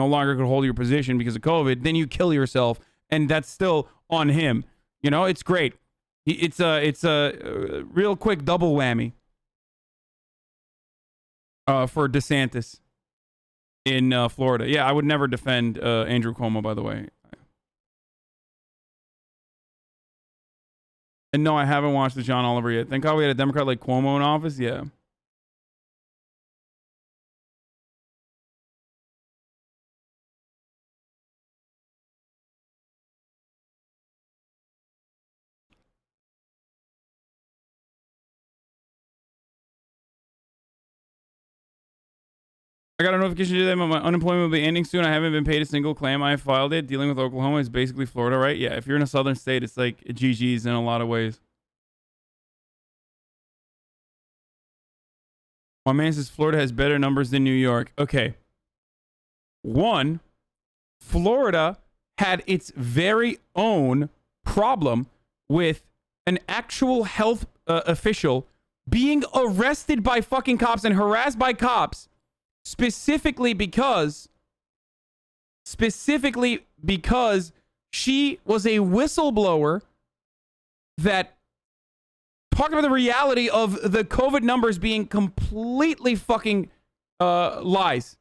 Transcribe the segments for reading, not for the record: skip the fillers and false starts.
no longer could hold your position because of COVID, then you kill yourself, and that's still on him. You know, it's great. It's a real quick double whammy for DeSantis in Florida. Yeah, I would never defend Andrew Cuomo, by the way. And no, I haven't watched the John Oliver yet. Thank God we had a Democrat like Cuomo in office. Yeah. I got a notification today that my unemployment will be ending soon. I haven't been paid a single claim. I filed it. Dealing with Oklahoma is basically Florida, right? Yeah, if you're in a southern state, it's like GG's in a lot of ways. My man says Florida has better numbers than New York. Okay. One, Florida had its very own problem with an actual health official being arrested by fucking cops and harassed by cops specifically because she was a whistleblower that talked about the reality of the COVID numbers being completely fucking lies.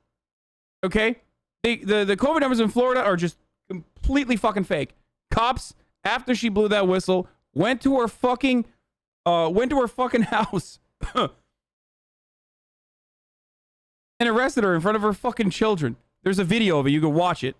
Okay? The COVID numbers in Florida are just completely fucking fake. Cops, after she blew that whistle, went to her fucking house and arrested her in front of her fucking children. There's a video of it. You can watch it.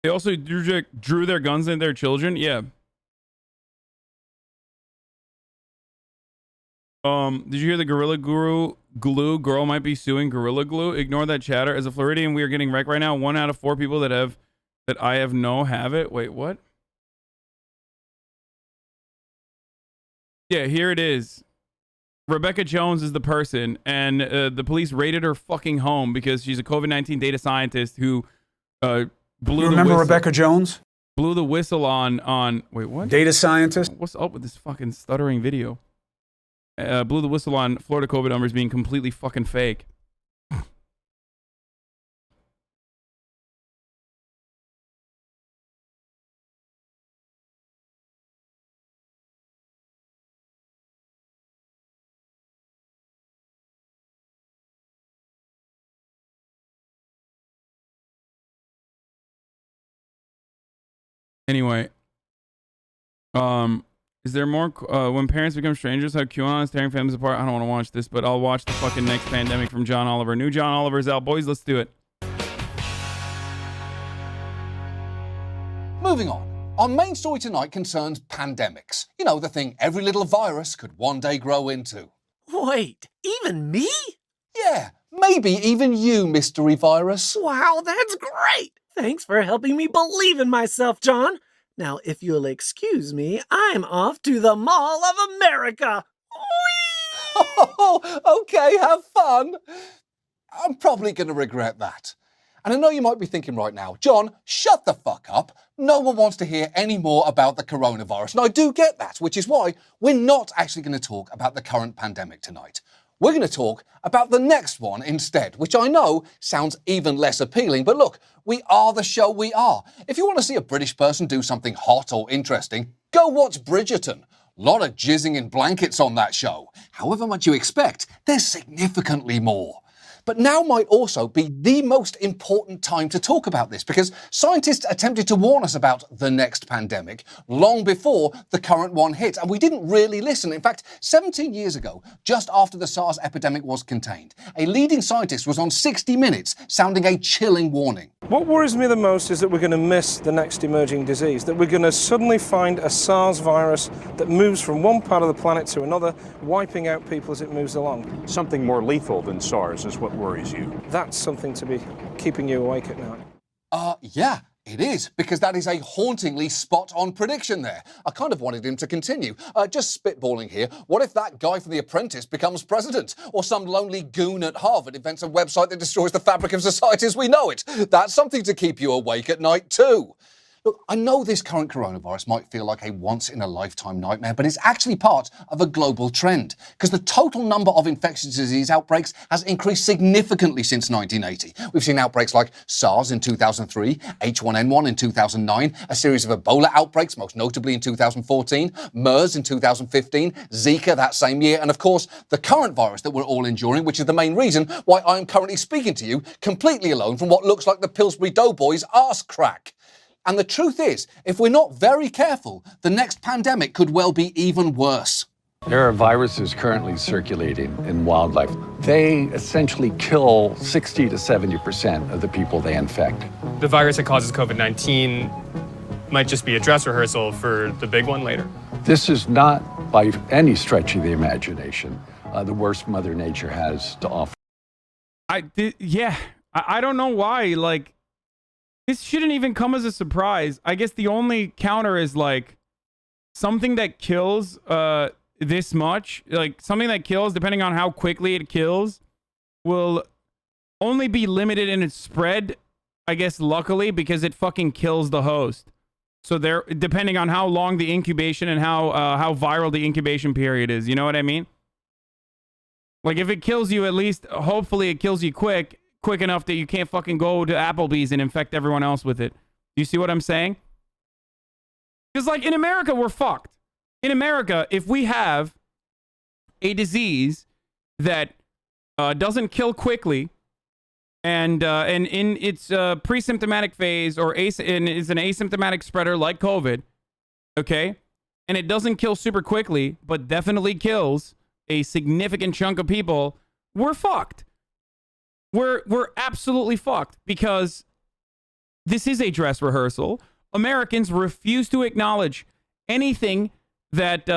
They also drew their guns in their children. Yeah. Did you hear the Gorilla Glue girl might be suing Gorilla Glue? Ignore that chatter. As a Floridian, we are getting wrecked right now. 1 out of 4 people that I have have it. Wait, what? Yeah, here it is. Rebecca Jones is the person, and the police raided her fucking home because she's a COVID-19 data scientist who blew Remember Rebecca Jones? Blew the whistle on wait, what? Data scientist? What's up with this fucking stuttering video? Blew the whistle on Florida COVID numbers being completely fucking fake. Anyway, is there more when parents become strangers? How QAnon is tearing families apart? I don't want to watch this, but I'll watch the fucking next pandemic from John Oliver. New John Oliver's out, boys. Let's do it. Moving on. Our main story tonight concerns pandemics. You know, the thing every little virus could one day grow into. Wait, even me? Yeah, maybe even you, mystery virus. Wow, that's great! Thanks for helping me believe in myself, John. Now, if you'll excuse me, I'm off to the Mall of America. Whee! Oh, okay, have fun. I'm probably going to regret that. And I know you might be thinking right now, John, shut the fuck up. No one wants to hear any more about the coronavirus. And I do get that, which is why we're not actually going to talk about the current pandemic tonight. We're going to talk about the next one instead, which I know sounds even less appealing. But look, we are the show we are. If you want to see a British person do something hot or interesting, go watch Bridgerton. Lot of jizzing in blankets on that show. However much you expect, there's significantly more. But now might also be the most important time to talk about this because scientists attempted to warn us about the next pandemic long before the current one hit, and we didn't really listen. In fact, 17 years ago, just after the SARS epidemic was contained, a leading scientist was on 60 Minutes sounding a chilling warning. What worries me the most is that we're going to miss the next emerging disease, that we're going to suddenly find a SARS virus that moves from one part of the planet to another, wiping out people as it moves along. Something more lethal than SARS is what worries you. That's something to be keeping you awake at night. Yeah, It is, because that is a hauntingly spot-on prediction there. I kind of wanted him to continue. Just spitballing here, what if that guy from The Apprentice becomes president? Or some lonely goon at Harvard invents a website that destroys the fabric of society as we know it? That's something to keep you awake at night too. Look, I know this current coronavirus might feel like a once-in-a-lifetime nightmare, but it's actually part of a global trend, because the total number of infectious disease outbreaks has increased significantly since 1980. We've seen outbreaks like SARS in 2003, H1N1 in 2009, a series of Ebola outbreaks, most notably in 2014, MERS in 2015, Zika that same year, and of course, the current virus that we're all enduring, which is the main reason why I'm currently speaking to you, completely alone from what looks like the Pillsbury Doughboys' arse crack. And the truth is, if we're not very careful, the next pandemic could well be even worse. There are viruses currently circulating in wildlife. They essentially kill 60 to 70% of the people they infect. The virus that causes COVID-19 might just be a dress rehearsal for the big one later. This is not, by any stretch of the imagination, the worst Mother Nature has to offer. I don't know why, like, this shouldn't even come as a surprise. I guess the only counter is, like, something that kills this much, like, something that kills, depending on how quickly it kills, will only be limited in its spread, I guess, luckily, because it fucking kills the host. So there, depending on how long the incubation and how viral the incubation period is, you know what I mean? Like, if it kills you, at least, hopefully it kills you quick enough that you can't fucking go to Applebee's and infect everyone else with it. Do you see what I'm saying? Because, like, in America, we're fucked. In America, if we have a disease that doesn't kill quickly and in its pre-symptomatic phase or is an asymptomatic spreader like COVID, okay, and it doesn't kill super quickly, but definitely kills a significant chunk of people, we're fucked. We're absolutely fucked, because this is a dress rehearsal. Americans refuse to acknowledge anything that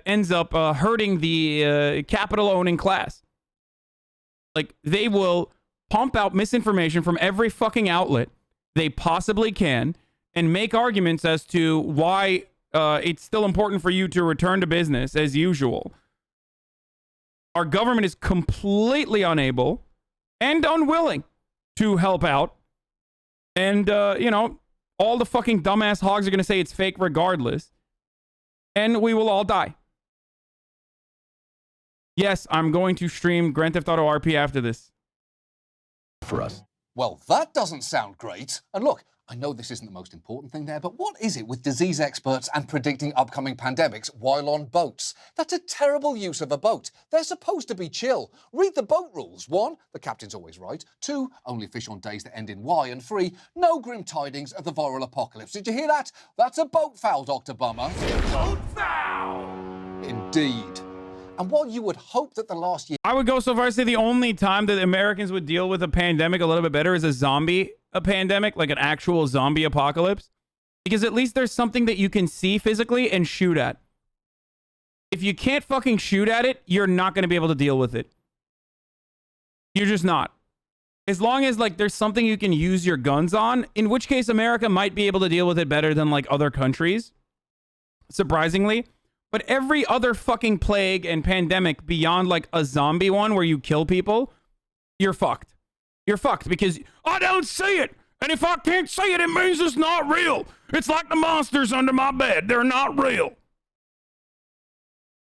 ends up hurting the capital-owning class. Like, they will pump out misinformation from every fucking outlet they possibly can and make arguments as to why it's still important for you to return to business as usual. Our government is completely unable and unwilling to help out. And, all the fucking dumbass hogs are going to say it's fake regardless. And we will all die. Yes, I'm going to stream Grand Theft Auto RP after this. For us. Well, that doesn't sound great. And look, I know this isn't the most important thing there, but what is it with disease experts and predicting upcoming pandemics while on boats? That's a terrible use of a boat. They're supposed to be chill. Read the boat rules. 1, the captain's always right. 2, only fish on days that end in Y. And 3, no grim tidings of the viral apocalypse. Did you hear that? That's a boat foul, Dr. Bummer. Boat foul! Indeed. And while you would hope that the last year... I would go so far as to say the only time that Americans would deal with a pandemic a little bit better is a pandemic, like an actual zombie apocalypse. Because at least there's something that you can see physically and shoot at. If you can't fucking shoot at it, you're not going to be able to deal with it. You're just not. As long as, like, there's something you can use your guns on, in which case America might be able to deal with it better than, like, other countries. Surprisingly. But every other fucking plague and pandemic beyond, like, a zombie one where you kill people, you're fucked. You're fucked because I don't see it. And if I can't see it, it means it's not real. It's like the monsters under my bed. They're not real.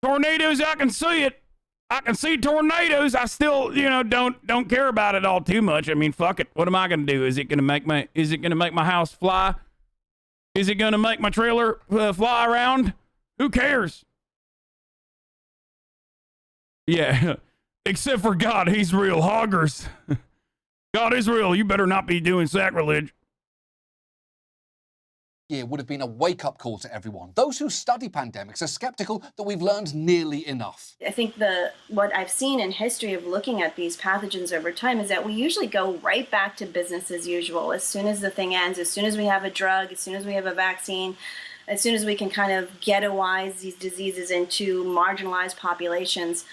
Tornadoes, I can see it. I can see tornadoes. I still, don't care about it all too much. I mean, fuck it. What am I going to do? Is it going to make my house fly? Is it going to make my trailer fly around? Who cares? Yeah, except for God, he's real. Hoggers. God is real. You better not be doing sacrilege. Year would have been a wake-up call to everyone. Those who study pandemics are skeptical that we've learned nearly enough. I think what I've seen in history of looking at these pathogens over time is that we usually go right back to business as usual. As soon as the thing ends, as soon as we have a drug, as soon as we have a vaccine, as soon as we can kind of ghettoize these diseases into marginalized populations,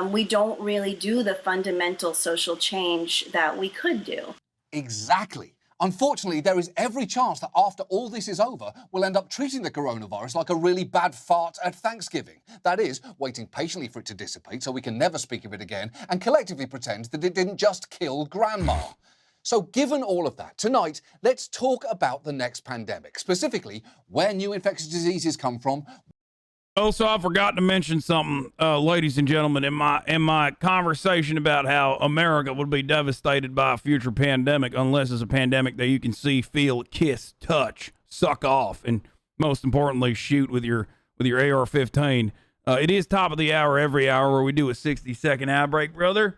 we don't really do the fundamental social change that we could do. Exactly. Unfortunately, there is every chance that after all this is over, we'll end up treating the coronavirus like a really bad fart at Thanksgiving. That is, waiting patiently for it to dissipate so we can never speak of it again and collectively pretend that it didn't just kill Grandma. So given all of that, tonight, let's talk about the next pandemic, specifically where new infectious diseases come from. Also, I forgot to mention something, ladies and gentlemen, in my conversation about how America would be devastated by a future pandemic unless it's a pandemic that you can see, feel, kiss, touch, suck off, and most importantly, shoot with your AR-15. It is top of the hour every hour where we do a 60-second ad break, brother.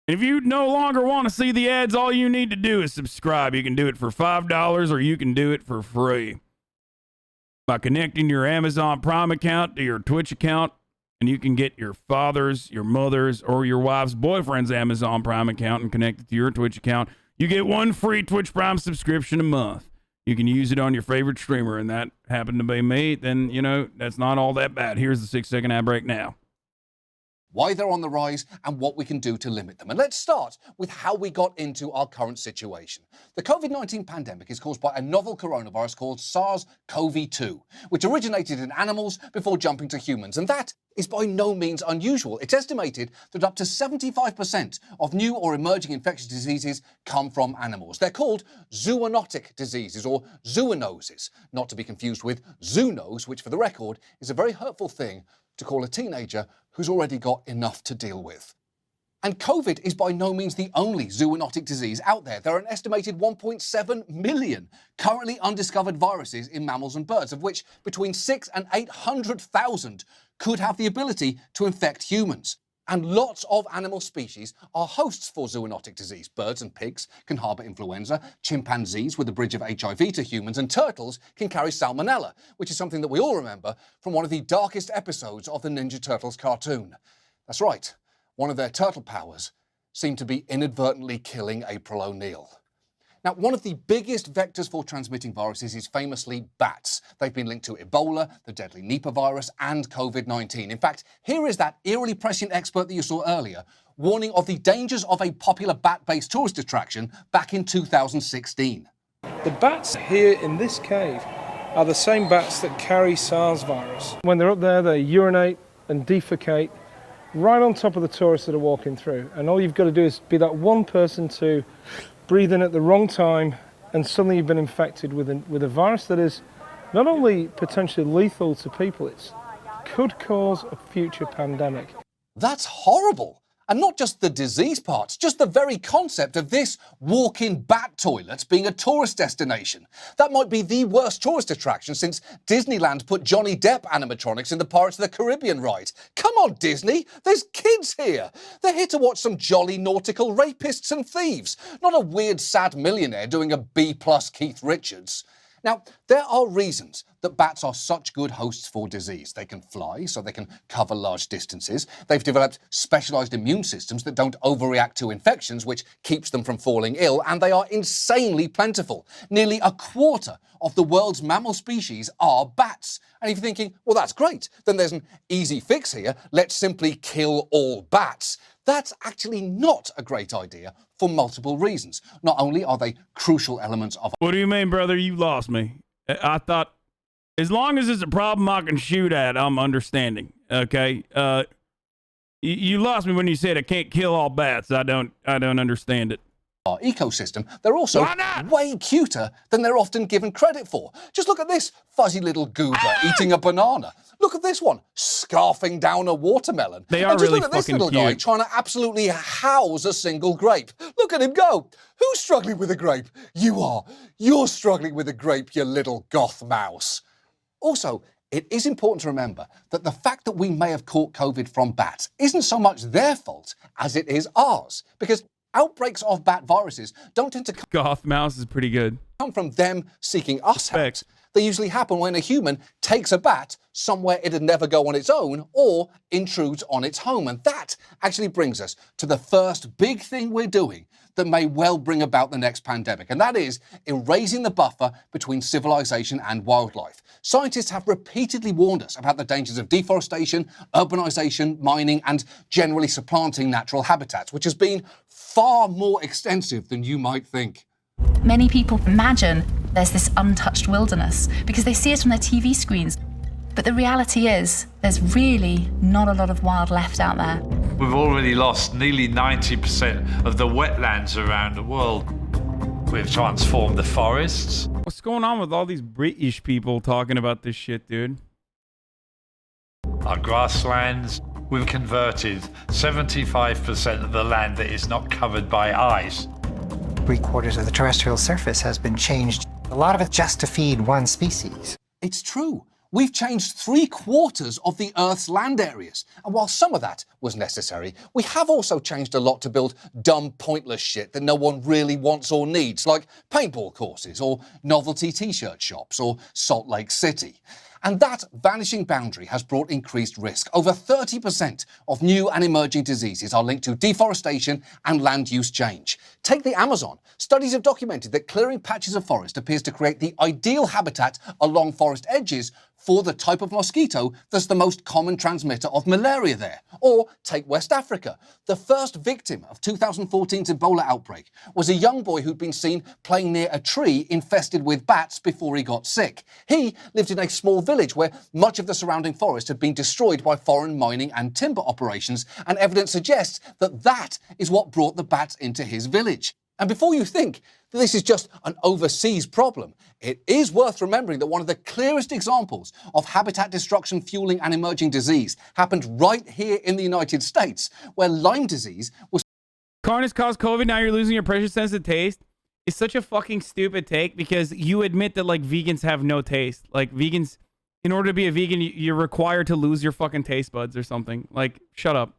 If you no longer want to see the ads, all you need to do is subscribe. You can do it for $5 or you can do it for free by connecting your Amazon Prime account to your Twitch account, and you can get your father's, your mother's, or your wife's boyfriend's Amazon Prime account and connect it to your Twitch account. You get one free Twitch Prime subscription a month. You can use it on your favorite streamer, and that happened to be me. Then, you know, that's not all that bad. Here's the 6-second ad break now. Why they're on the rise, and what we can do to limit them. And let's start with how we got into our current situation. The COVID-19 pandemic is caused by a novel coronavirus called SARS-CoV-2, which originated in animals before jumping to humans. And that is by no means unusual. It's estimated that up to 75% of new or emerging infectious diseases come from animals. They're called zoonotic diseases or zoonoses, not to be confused with zoonose, which for the record is a very hurtful thing to call a teenager who's already got enough to deal with. And COVID is by no means the only zoonotic disease out there. There are an estimated 1.7 million currently undiscovered viruses in mammals and birds, of which between 600,000 and 800,000 could have the ability to infect humans. And lots of animal species are hosts for zoonotic disease. Birds and pigs can harbour influenza, chimpanzees with a bridge of HIV to humans, and turtles can carry salmonella, which is something that we all remember from one of the darkest episodes of the Ninja Turtles cartoon. That's right, one of their turtle powers seemed to be inadvertently killing April O'Neil. Now, one of the biggest vectors for transmitting viruses is famously bats. They've been linked to Ebola, the deadly Nipah virus, and COVID-19. In fact, here is that eerily prescient expert that you saw earlier, warning of the dangers of a popular bat-based tourist attraction back in 2016. The bats here in this cave are the same bats that carry SARS virus. When they're up there, they urinate and defecate right on top of the tourists that are walking through. And all you've got to do is be that one person to breathe in at the wrong time, and suddenly you've been infected with a virus that is not only potentially lethal to people, it could cause a future pandemic. That's horrible. And not just the disease parts, just the very concept of this walk-in bat toilet being a tourist destination. That might be the worst tourist attraction since Disneyland put Johnny Depp animatronics in the Pirates of the Caribbean ride. Come on, Disney, there's kids here. They're here to watch some jolly nautical rapists and thieves, not a weird sad millionaire doing a B+ Keith Richards. Now, there are reasons that bats are such good hosts for disease. They can fly, so they can cover large distances. They've developed specialized immune systems that don't overreact to infections, which keeps them from falling ill, and they are insanely plentiful. Nearly a quarter of the world's mammal species are bats. And if you're thinking, well, that's great, then there's an easy fix here. Let's simply kill all bats. That's actually not a great idea for multiple reasons. Not only are they crucial elements of... What do you mean, brother? You lost me. I thought, as long as it's a problem I can shoot at, I'm understanding. Okay? You lost me when you said I can't kill all bats. I don't understand it. Our ecosystem, they're also way cuter than they're often given credit for. Just look at this fuzzy little goober eating a banana. Look at this one, scarfing down a watermelon. They are and just really look at this fucking little guy cute. trying to absolutely house a single grape. Look at him go. Who's struggling with a grape? You are. You're struggling with a grape, you little goth mouse. Also, it is important to remember that the fact that we may have caught COVID from bats isn't so much their fault as it is ours. Because outbreaks of bat viruses don't tend to Goth mouse is pretty good. come from them seeking us out. They usually happen when a human takes a bat somewhere it'd never go on its own or intrudes on its home. And that actually brings us to the first big thing we're doing that may well bring about the next pandemic, and that is erasing the buffer between civilization and wildlife. Scientists have repeatedly warned us about the dangers of deforestation, urbanization, mining, and generally supplanting natural habitats, which has been far more extensive than you might think. Many people imagine there's this untouched wilderness because they see it on their TV screens. But the reality is, there's really not a lot of wild left out there. We've already lost nearly 90% of the wetlands around the world. We've transformed the forests. What's going on with all these British people talking about this shit, dude? Our grasslands. We've converted 75% of the land that is not covered by ice. 3/4 of the terrestrial surface has been changed. A lot of it just to feed one species. It's true. We've changed 3/4 of the Earth's land areas. And while some of that was necessary, we have also changed a lot to build dumb, pointless shit that no one really wants or needs, like paintball courses or novelty t-shirt shops or Salt Lake City. And that vanishing boundary has brought increased risk. Over 30% of new and emerging diseases are linked to deforestation and land use change. Take the Amazon. Studies have documented that clearing patches of forest appears to create the ideal habitat along forest edges for the type of mosquito that's the most common transmitter of malaria there. Or take West Africa. The first victim of 2014's Ebola outbreak was a young boy who'd been seen playing near a tree infested with bats before he got sick. He lived in a small village where much of the surrounding forest had been destroyed by foreign mining and timber operations, and evidence suggests that that is what brought the bats into his village. And before you think that this is just an overseas problem, it is worth remembering that one of the clearest examples of habitat destruction fueling an emerging disease happened right here in the United States, where Lyme disease was... Carnage caused COVID, now you're losing your pressure sense of taste. It's such a fucking stupid take because you admit that, like, vegans have no taste. Like, vegans, in order to be a vegan, you're required to lose your fucking taste buds or something. Like, shut up.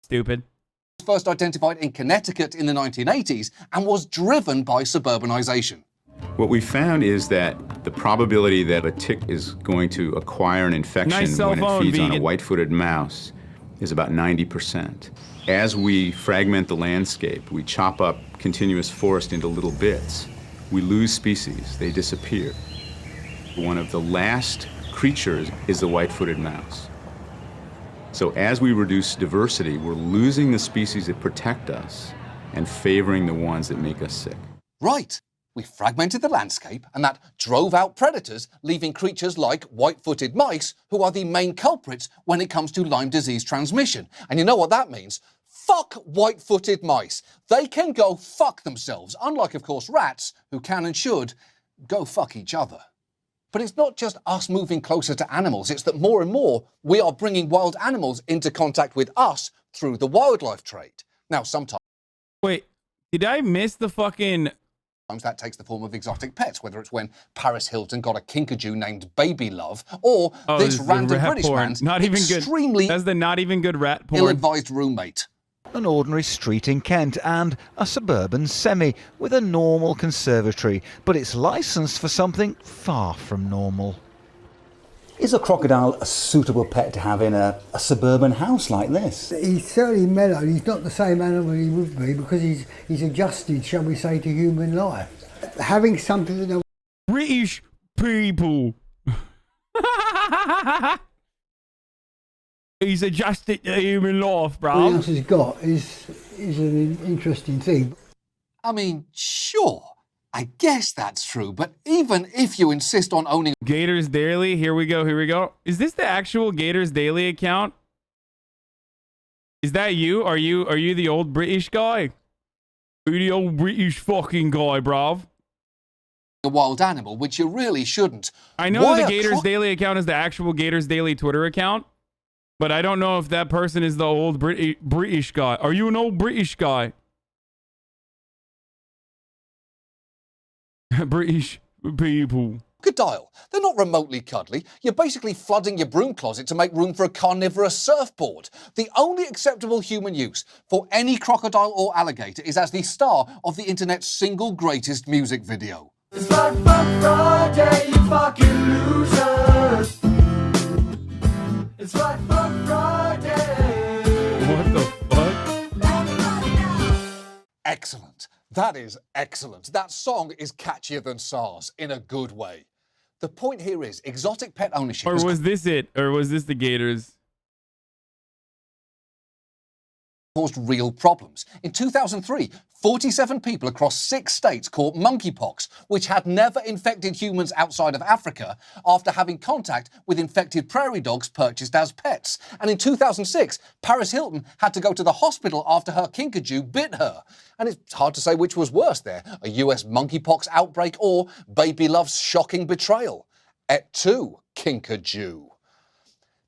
Stupid. First identified in Connecticut in the 1980s and was driven by suburbanization. What we found is that the probability that a tick is going to acquire an infection when it feeds on a white-footed mouse is about 90%. As we fragment the landscape, we chop up continuous forest into little bits, we lose species, they disappear. One of the last creatures is the white-footed mouse. So as we reduce diversity, we're losing the species that protect us and favoring the ones that make us sick. Right. We fragmented the landscape, and that drove out predators, leaving creatures like white-footed mice, who are the main culprits when it comes to Lyme disease transmission. And you know what that means? Fuck white-footed mice. They can go fuck themselves, unlike, of course, rats, who can and should go fuck each other. But it's not just us moving closer to animals, it's that more and more we are bringing wild animals into contact with us through the wildlife trade. Now, sometimes... Wait, did I miss the fucking... that takes the form of exotic pets, whether it's when Paris Hilton got a kinkajou named Baby Love, or this random British man's not even extremely good. That's the not even good rat porn. ill-advised roommate. An ordinary street in Kent and a suburban semi with a normal conservatory, but it's licensed for something far from normal. Is a crocodile a suitable pet to have in a suburban house like this? He's certainly mellowed. He's not the same animal he would be because he's adjusted, shall we say, to human life. Having something that... British people. He's adjusted to human life, bro. What else has got is an interesting thing. I mean, sure, I guess that's true, but even if you insist on owning... Gators Daily, here we go. Is this the actual Gators Daily account? Is that you? Are you the old British guy? Are you the old British fucking guy, bruv? A wild animal, which you really shouldn't. I know the Gators Daily account is the actual Gators Daily Twitter account, but I don't know if that person is the old British guy. Are you an old British guy? British people. Crocodile. They're not remotely cuddly. You're basically flooding your broom closet to make room for a carnivorous surfboard. The only acceptable human use for any crocodile or alligator is as the star of the internet's single greatest music video. It's like Fuck Friday, you fucking losers. It's like Fuck Friday. What the fuck? Excellent. That is excellent. That song is catchier than SARS in a good way. The point here is exotic pet ownership. Or was this it? Or was this the Gators? caused real problems. In 2003, 47 people across 6 states caught monkeypox, which had never infected humans outside of Africa, after having contact with infected prairie dogs purchased as pets. And in 2006, Paris Hilton had to go to the hospital after her kinkajou bit her. And it's hard to say which was worse there, a US monkeypox outbreak or Baby Love's shocking betrayal. Et tu, kinkajou.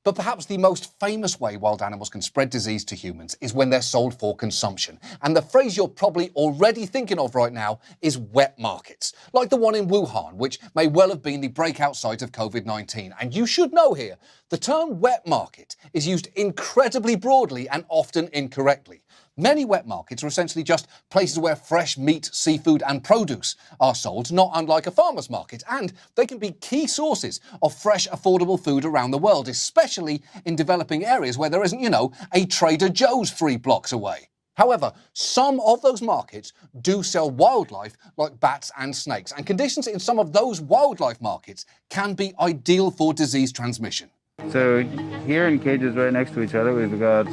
But perhaps the most famous way wild animals can spread disease to humans is when they're sold for consumption. And the phrase you're probably already thinking of right now is wet markets, like the one in Wuhan, which may well have been the breakout site of COVID-19. And you should know here, the term wet market is used incredibly broadly and often incorrectly. Many wet markets are essentially just places where fresh meat, seafood and produce are sold, not unlike a farmer's market. And they can be key sources of fresh, affordable food around the world, especially in developing areas where there isn't, you know, a Trader Joe's 3 blocks away. However, some of those markets do sell wildlife like bats and snakes, and conditions in some of those wildlife markets can be ideal for disease transmission. So here in cages right next to each other, we've got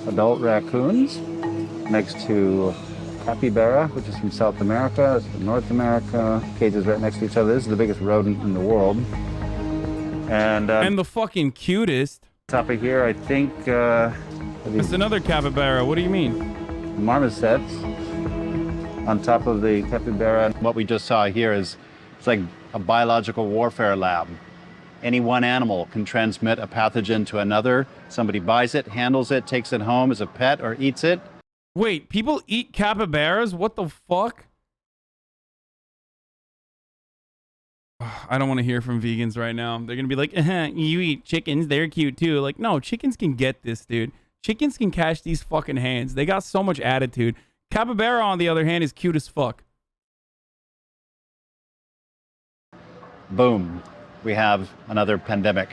adult raccoons next to capybara, which is from South America. It's from North America. Cages right next to each other. This is the biggest rodent in the world. And the fucking cutest. Top of here, I think. It's another capybara. What do you mean? Marmosets on top of the capybara. What we just saw here is it's like a biological warfare lab. Any one animal can transmit a pathogen to another. Somebody buys it, handles it, takes it home as a pet, or eats it. Wait, people eat capybaras? What the fuck? I don't want to hear from vegans right now. They're going to be like, you eat chickens, they're cute too. Like, no, chickens can get this, dude. Chickens can catch these fucking hands. They got so much attitude. Capybara, on the other hand, is cute as fuck. Boom. We have another pandemic.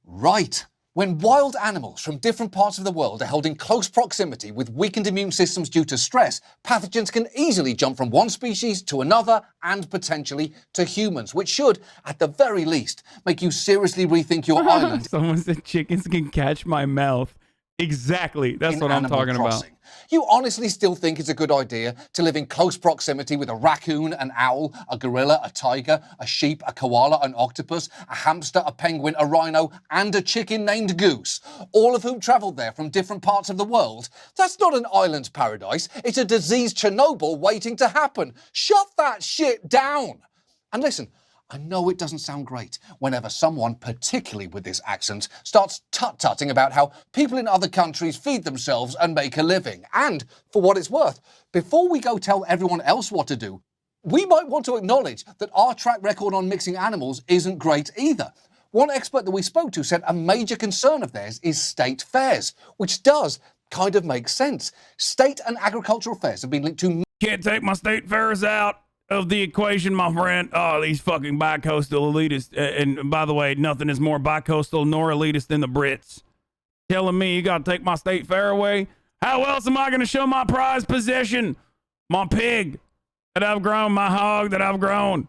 Right. When wild animals from different parts of the world are held in close proximity with weakened immune systems due to stress, pathogens can easily jump from one species to another and potentially to humans, which should, at the very least, make you seriously rethink your island. Someone said chickens can catch my mouth. Exactly. That's what I'm talking about. You honestly still think it's a good idea to live in close proximity with a raccoon, an owl, a gorilla, a tiger, a sheep, a koala, an octopus, a hamster, a penguin, a rhino, and a chicken named Goose, all of whom traveled there from different parts of the world? That's not an island paradise. It's a disease Chernobyl waiting to happen. Shut that shit down. And listen, I know it doesn't sound great whenever someone, particularly with this accent, starts tut-tutting about how people in other countries feed themselves and make a living. And, for what it's worth, before we go tell everyone else what to do, we might want to acknowledge that our track record on mixing animals isn't great either. One expert that we spoke to said a major concern of theirs is state fairs, which does kind of make sense. State and agricultural fairs have been linked to... Can't take my state fairs out of the equation, my friend. Oh, these fucking bi-coastal elitists. And by the way, nothing is more bi-coastal nor elitist than the Brits. Telling me you gotta take my state fair away? How else am I gonna show my prized possession? My pig that I've grown, my hog that I've grown,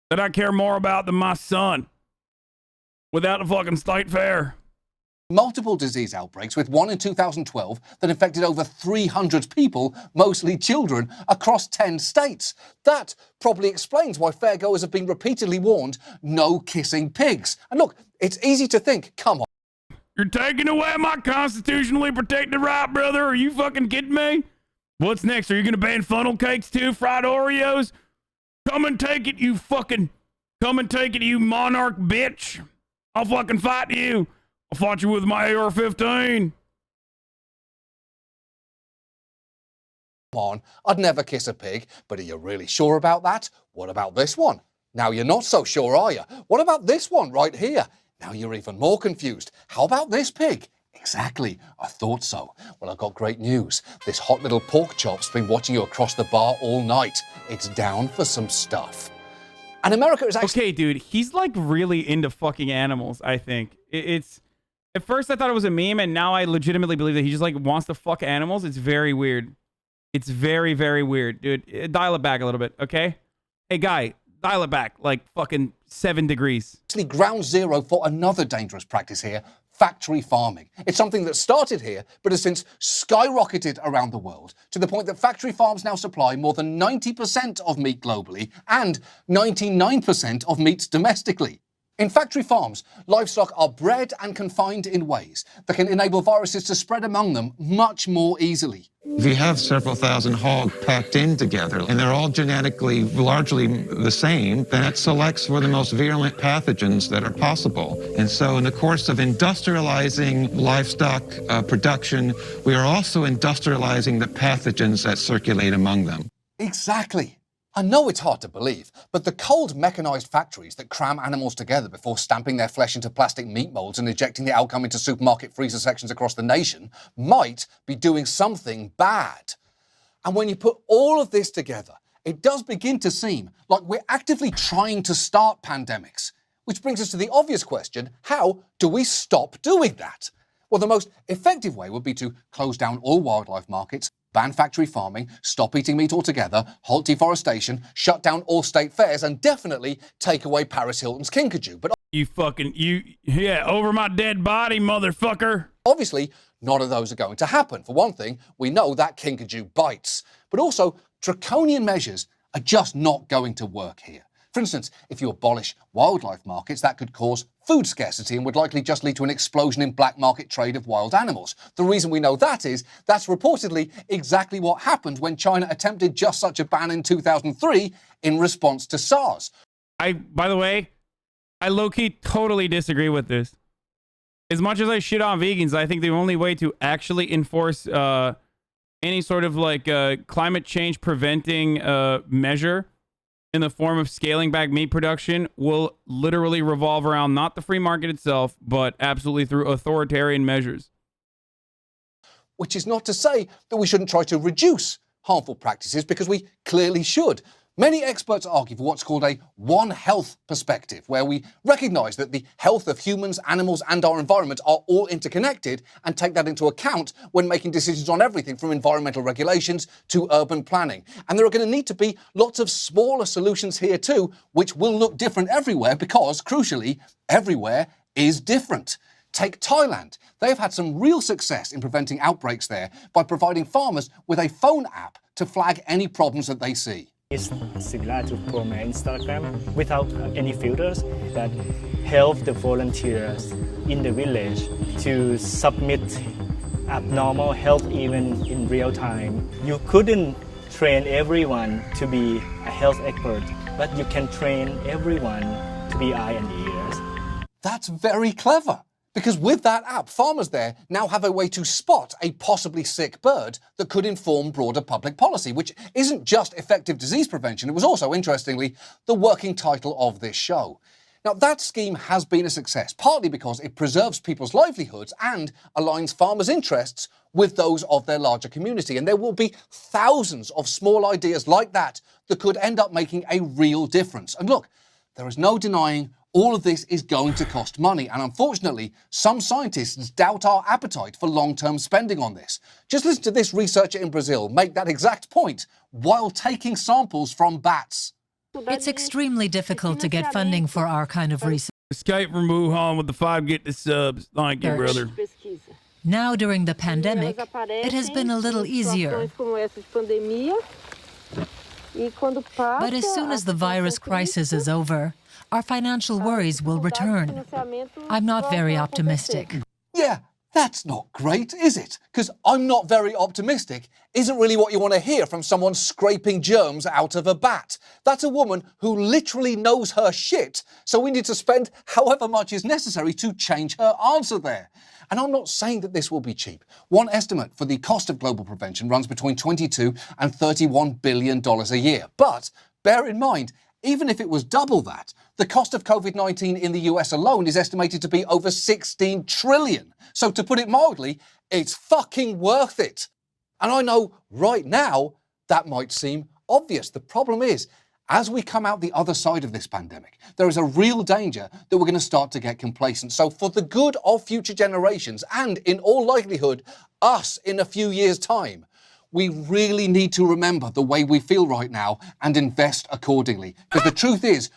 that I care more about than my son, without the fucking state fair. Multiple disease outbreaks, with one in 2012 that infected over 300 people, mostly children, across 10 states. That probably explains why fairgoers have been repeatedly warned, no kissing pigs. And look, it's easy to think, come on. You're taking away my constitutionally protected right, brother? Are you fucking kidding me? What's next? Are you gonna ban funnel cakes too? Fried Oreos? Come and take it, you fucking... Come and take it, you monarch bitch. I'll fucking fight you. I fought you with my AR-15. Come on, I'd never kiss a pig, but are you really sure about that? What about this one? Now you're not so sure, are you? What about this one right here? Now you're even more confused. How about this pig? Exactly, I thought so. Well, I've got great news. This hot little pork chop's been watching you across the bar all night. It's down for some stuff. And America is actually... Okay, dude, he's like really into fucking animals, I think. It's... At first I thought it was a meme, and now I legitimately believe that he just like wants to fuck animals. It's very weird. It's very, very weird. Dude, dial it back a little bit, okay? Hey, guy, dial it back like fucking 7 degrees. Actually, ground zero for another dangerous practice here, factory farming. It's something that started here, but has since skyrocketed around the world to the point that factory farms now supply more than 90% of meat globally and 99% of meat domestically. In factory farms, livestock are bred and confined in ways that can enable viruses to spread among them much more easily. If you have several thousand hogs packed in together and they're all genetically largely the same, then it selects for the most virulent pathogens that are possible. And so in the course of industrializing livestock production, we are also industrializing the pathogens that circulate among them. Exactly. I know it's hard to believe, but the cold mechanized factories that cram animals together before stamping their flesh into plastic meat molds and ejecting the outcome into supermarket freezer sections across the nation might be doing something bad. And when you put all of this together, it does begin to seem like we're actively trying to start pandemics. Which brings us to the obvious question, how do we stop doing that? Well, the most effective way would be to close down all wildlife markets, ban factory farming, stop eating meat altogether, halt deforestation, shut down all state fairs, and definitely take away Paris Hilton's kinkajou. But over my dead body, motherfucker. Obviously, none of those are going to happen. For one thing, we know that kinkajou bites. But also, draconian measures are just not going to work here. For instance, if you abolish wildlife markets, that could cause food scarcity and would likely just lead to an explosion in black market trade of wild animals. The reason we know that is that's reportedly exactly what happened when China attempted just such a ban in 2003 in response to SARS. By the way, I low-key totally disagree with this. As much as I shit on vegans, I think the only way to actually enforce any sort of climate change preventing measure in the form of scaling back meat production will literally revolve around not the free market itself, but absolutely through authoritarian measures. Which is not to say that we shouldn't try to reduce harmful practices, because we clearly should. Many experts argue for what's called a One Health perspective, where we recognize that the health of humans, animals, and our environment are all interconnected and take that into account when making decisions on everything from environmental regulations to urban planning. And there are going to need to be lots of smaller solutions here too, which will look different everywhere because, crucially, everywhere is different. Take Thailand. They've had some real success in preventing outbreaks there by providing farmers with a phone app to flag any problems that they see. It's similar to Chrome and Instagram without any filters that help the volunteers in the village to submit abnormal health events in real time. You couldn't train everyone to be a health expert, but you can train everyone to be eyes and ears. That's very clever. Because with that app, farmers there now have a way to spot a possibly sick bird that could inform broader public policy, which isn't just effective disease prevention. It was also, interestingly, the working title of this show. Now, that scheme has been a success, partly because it preserves people's livelihoods and aligns farmers' interests with those of their larger community. And there will be thousands of small ideas like that that could end up making a real difference. And look, there is no denying all of this is going to cost money, and unfortunately, some scientists doubt our appetite for long-term spending on this. Just listen to this researcher in Brazil make that exact point while taking samples from bats. It's extremely difficult to get funding for our kind of research. Escape from Wuhan with the 5 get the subs. Thank you, brother. Now during the pandemic, it has been a little easier. But as soon as the virus crisis is over, our financial worries will return. I'm not very optimistic. Yeah, that's not great, is it? Because I'm not very optimistic isn't really what you want to hear from someone scraping germs out of a bat. That's a woman who literally knows her shit, so we need to spend however much is necessary to change her answer there. And I'm not saying that this will be cheap. One estimate for the cost of global prevention runs between $22 and $31 billion a year. But bear in mind, even if it was double that, the cost of COVID-19 in the US alone is estimated to be over $16 trillion. So to put it mildly, it's fucking worth it. And I know right now that might seem obvious. The problem is, as we come out the other side of this pandemic, there is a real danger that we're going to start to get complacent. So for the good of future generations, and in all likelihood, us in a few years' time, we really need to remember the way we feel right now and invest accordingly. Because the truth is...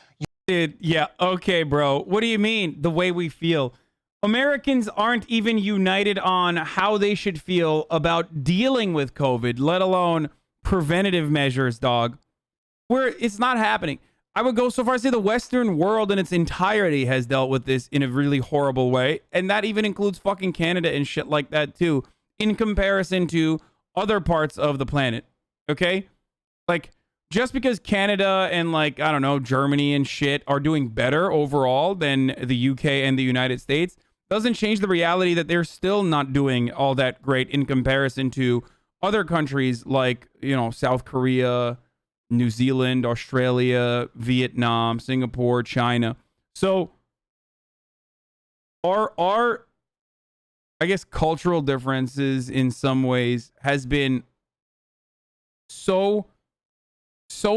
Dude, yeah, okay, bro. What do you mean, the way we feel? Americans aren't even united on how they should feel about dealing with COVID, let alone preventative measures, dog. It's not happening. I would go so far as to say the Western world in its entirety has dealt with this in a really horrible way. And that even includes fucking Canada and shit like that too, in comparison to other parts of the planet. Okay? Like, just because Canada and, like, I don't know, Germany and shit are doing better overall than the UK and the United States doesn't change the reality that they're still not doing all that great in comparison to other countries like, you know, South Korea, New Zealand, Australia, Vietnam, Singapore, China. So our I guess cultural differences in some ways has been so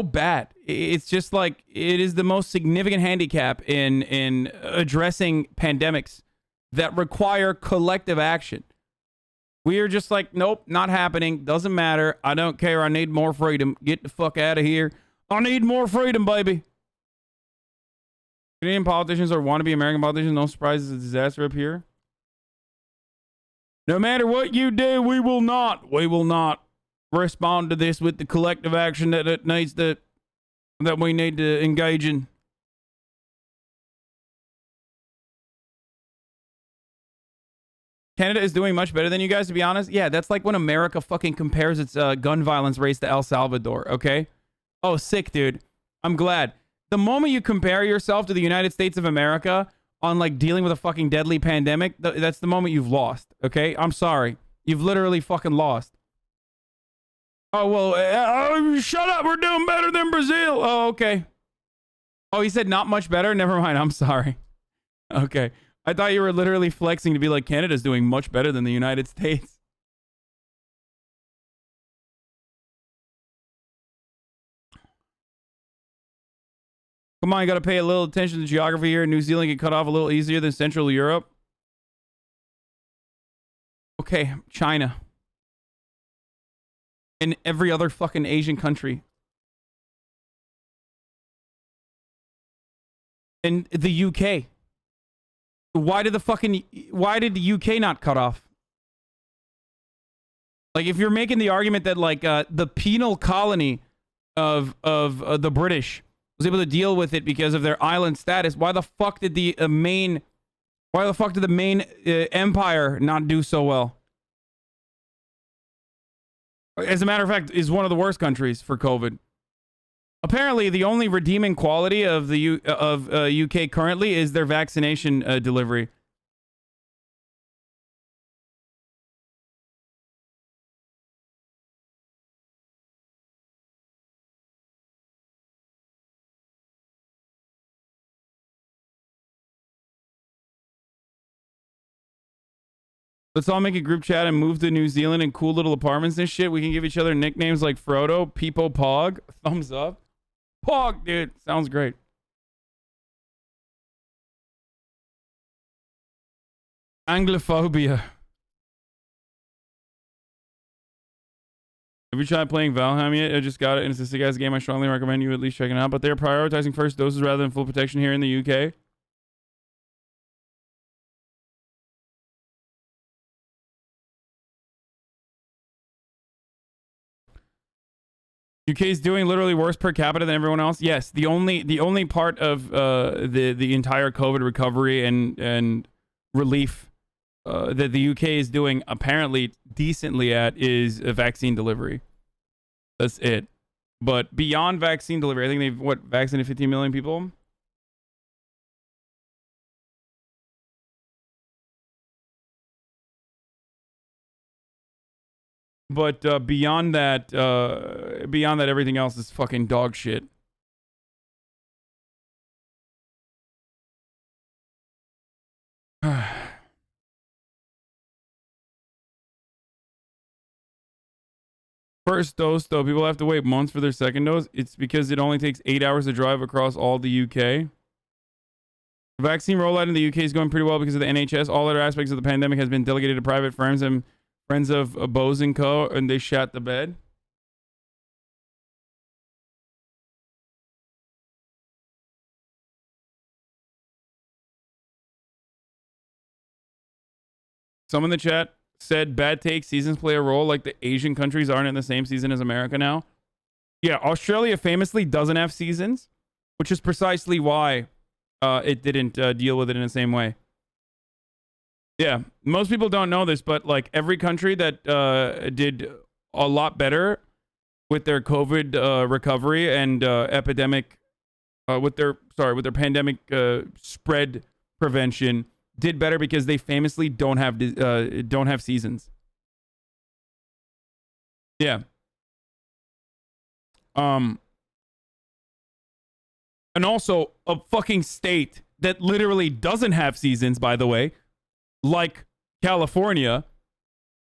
bad. It's just like it is the most significant handicap in addressing pandemics that require collective action. We are just like, nope, not happening. Doesn't matter. I don't care. I need more freedom. Get the fuck out of here. I need more freedom, baby. Canadian politicians or wannabe American politicians, no surprise, it's a disaster up here. No matter what you do, we will not respond to this with the collective action that we need to engage in. Canada is doing much better than you guys, to be honest. Yeah, that's like when America fucking compares its gun violence rates to El Salvador, okay? Oh, sick, dude. I'm glad. The moment you compare yourself to the United States of America on, like, dealing with a fucking deadly pandemic, that's the moment you've lost, okay? I'm sorry. You've literally fucking lost. Oh, well, shut up. We're doing better than Brazil. Oh, okay. Oh, he said not much better? Never mind. I'm sorry. Okay. I thought you were literally flexing to be like, Canada's doing much better than the United States. Come on, you got to pay a little attention to geography here. New Zealand get cut off a little easier than Central Europe. Okay, China. And every other fucking Asian country. And the UK. Why did the UK not cut off? Like, if you're making the argument that, like, the penal colony of the British was able to deal with it because of their island status, why the fuck did the main empire not do so well? As a matter of fact, is one of the worst countries for COVID. Apparently, the only redeeming quality of the UK currently is their vaccination delivery. Let's all make a group chat and move to New Zealand in cool little apartments and shit. We can give each other nicknames like Frodo, Peepo, Pog. Thumbs up. Pog, dude. Sounds great. Anglophobia. Have you tried playing Valheim yet? I just got it, and it's a sick ass game. I strongly recommend you at least checking it out. But they're prioritizing first doses rather than full protection here in the UK. UK is doing literally worse per capita than everyone else. Yes, the only part of the entire COVID recovery and relief that the UK is doing apparently decently at is a vaccine delivery. That's it. But beyond vaccine delivery, I think they've vaccinated 15 million people. But beyond that, everything else is fucking dog shit. First dose, though, people have to wait months for their second dose. It's because it only takes 8 hours to drive across all the UK. The vaccine rollout in the UK is going pretty well because of the NHS. All other aspects of the pandemic has been delegated to private firms, and Friends of Bose and Co. and they shat the bed. Some in the chat said bad take seasons play a role like the Asian countries aren't in the same season as America now. Yeah, Australia famously doesn't have seasons, which is precisely why it didn't deal with it in the same way. Yeah, most people don't know this, but like every country that did a lot better with their COVID recovery and epidemic, with their pandemic spread prevention, did better because they famously don't have seasons. Yeah. And also a fucking state that literally doesn't have seasons, by the way, like California,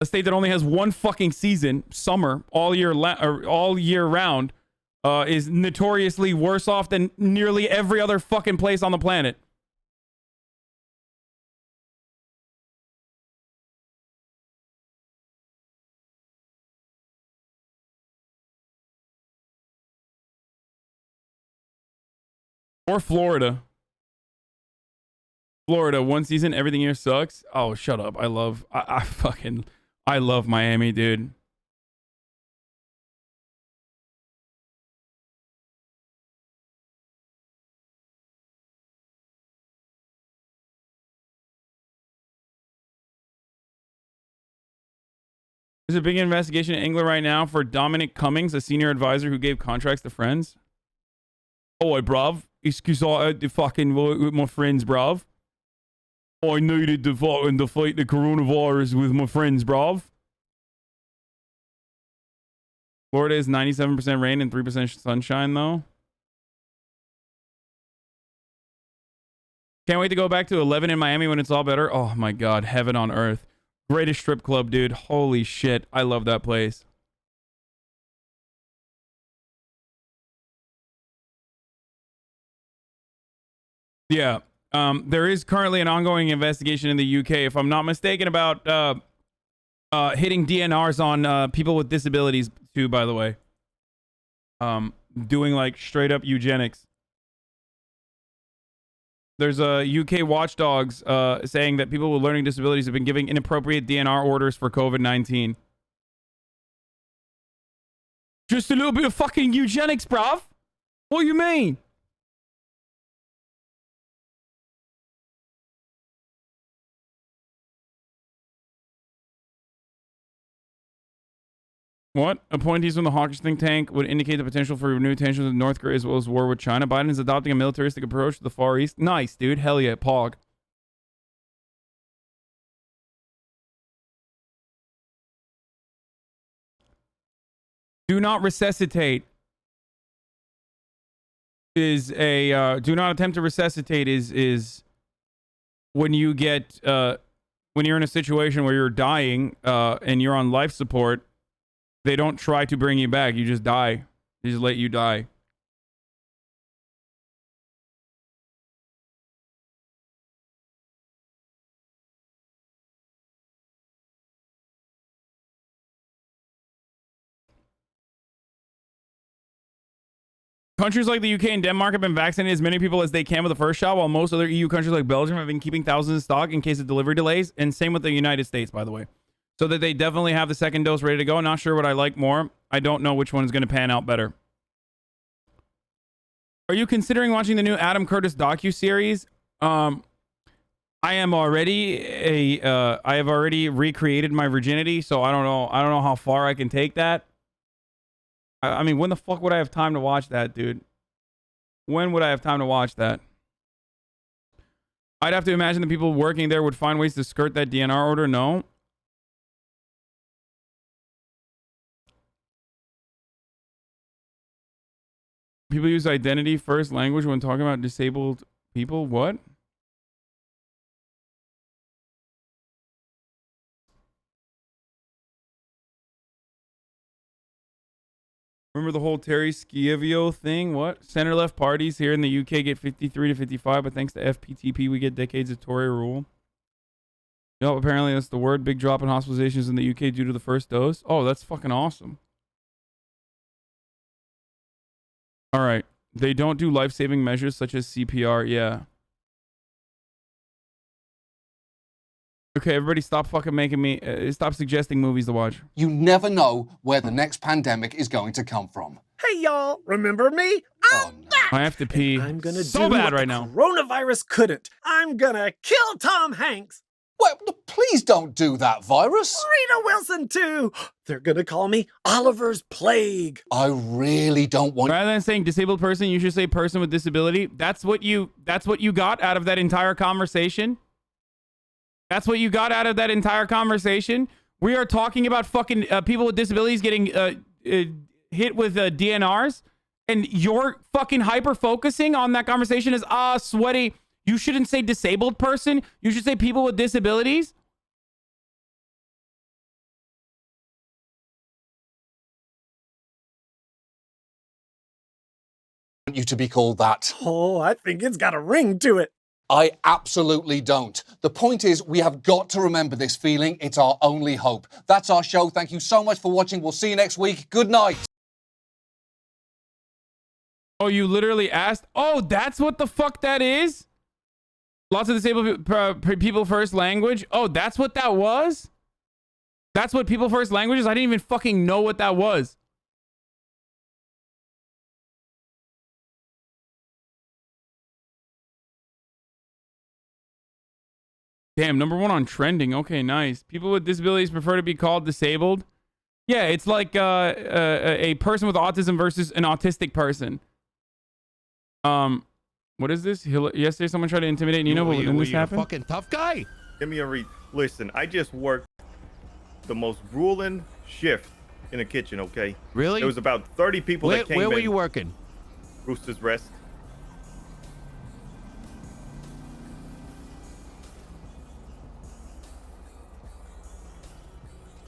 a state that only has one fucking season, summer, all year round, is notoriously worse off than nearly every other fucking place on the planet. Or Florida. Florida, one season, everything here sucks. Oh, shut up. I love Miami, dude. There's a big investigation in England right now for Dominic Cummings, a senior advisor who gave contracts to friends. Oh, bruv. It's because I had to fucking work with my friends, bruv. I needed to fucking defeat the coronavirus with my friends, bruv. Florida is 97% rain and 3% sunshine, though. Can't wait to go back to 11 in Miami when it's all better. Oh, my God. Heaven on earth. Greatest strip club, dude. Holy shit. I love that place. Yeah. There is currently an ongoing investigation in the UK, if I'm not mistaken, about hitting DNRs on people with disabilities too, by the way. Doing like straight up eugenics. There's a UK watchdogs saying that people with learning disabilities have been giving inappropriate DNR orders for COVID-19. Just a little bit of fucking eugenics, bruv. What do you mean? What? Appointees from the hawkish think tank would indicate the potential for renewed tensions with North Korea as well as war with China. Biden is adopting a militaristic approach to the Far East. Nice, dude. Hell yeah, Pog. Do not resuscitate is a do not attempt to resuscitate is when you get when you're in a situation where you're dying and you're on life support. They don't try to bring you back. You just die. They just let you die. Countries like the UK and Denmark have been vaccinating as many people as they can with the first shot, while most other EU countries like Belgium have been keeping thousands in stock in case of delivery delays. And same with the United States, by the way. So that they definitely have the second dose ready to go. Not sure what I like more. I don't know which one is going to pan out better. Are you considering watching the new Adam Curtis docuseries? I am already I have already recreated my virginity, so I don't know how far I can take that. I mean, when the fuck would I have time to watch that, dude? When would I have time to watch that? I'd have to imagine the people working there would find ways to skirt that DNR order. No. People use identity first language when talking about disabled people. What? Remember the whole Terry Schiavio thing? What? Center-left parties here in the UK get 53 to 55, but thanks to FPTP, we get decades of Tory rule. Yep, apparently that's the word. Big drop in hospitalizations in the UK due to the first dose. Oh, that's fucking awesome. All right. They don't do life-saving measures such as CPR. Yeah. Okay, everybody stop fucking making me... stop suggesting movies to watch. You never know where the next pandemic is going to come from. Hey, y'all, remember me? I'm back! I have to pee I'm gonna so do bad what right the now. coronavirus couldn't. I'm gonna kill Tom Hanks. Well, please don't do that, virus. Rita Wilson, too. They're gonna call me Oliver's Plague. I really don't want... Rather than saying disabled person, you should say person with disability. That's what you got out of that entire conversation? That's what you got out of that entire conversation? We are talking about fucking people with disabilities getting hit with DNRs, and you're fucking hyper-focusing on that conversation as, sweaty. You shouldn't say disabled person. You should say people with disabilities. I want you to be called that. Oh, I think it's got a ring to it. I absolutely don't. The point is, we have got to remember this feeling. It's our only hope. That's our show. Thank you so much for watching. We'll see you next week. Good night. Oh, you literally asked? Oh, that's what the fuck that is? Lots of disabled people first language? Oh, that's what that was? That's what people first language is? I didn't even fucking know what that was. Damn, #1 on trending. Okay, nice. People with disabilities prefer to be called disabled. Yeah, it's like a person with autism versus an autistic person. What is this? Yesterday, someone tried to intimidate Nino, but when this happened? Fucking tough guy. Give me a read. Listen, I just worked the most grueling shift in the kitchen, okay? Really? There was about 30 people that came in. Where were you working? Rooster's Rest.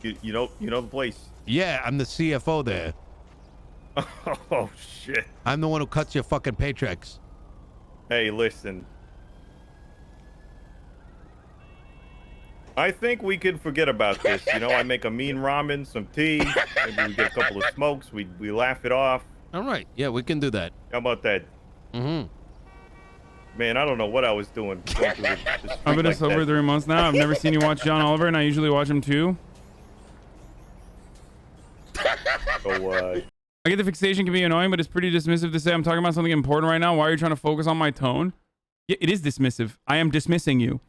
You know the place? Yeah, I'm the CFO there. Oh, shit. I'm the one who cuts your fucking paychecks. Hey, listen. I think we could forget about this. You know, I make a mean ramen, some tea. Maybe we get a couple of smokes. We laugh it off. All right. Yeah, we can do that. How about that? Mm-hmm. Man, I don't know what I was doing. Going through the I've been like sober 3 months now. I've never seen you watch John Oliver, and I usually watch him too. So, I get the fixation can be annoying, but it's pretty dismissive to say I'm talking about something important right now. Why are you trying to focus on my tone? Yeah, it is dismissive. I am dismissing you.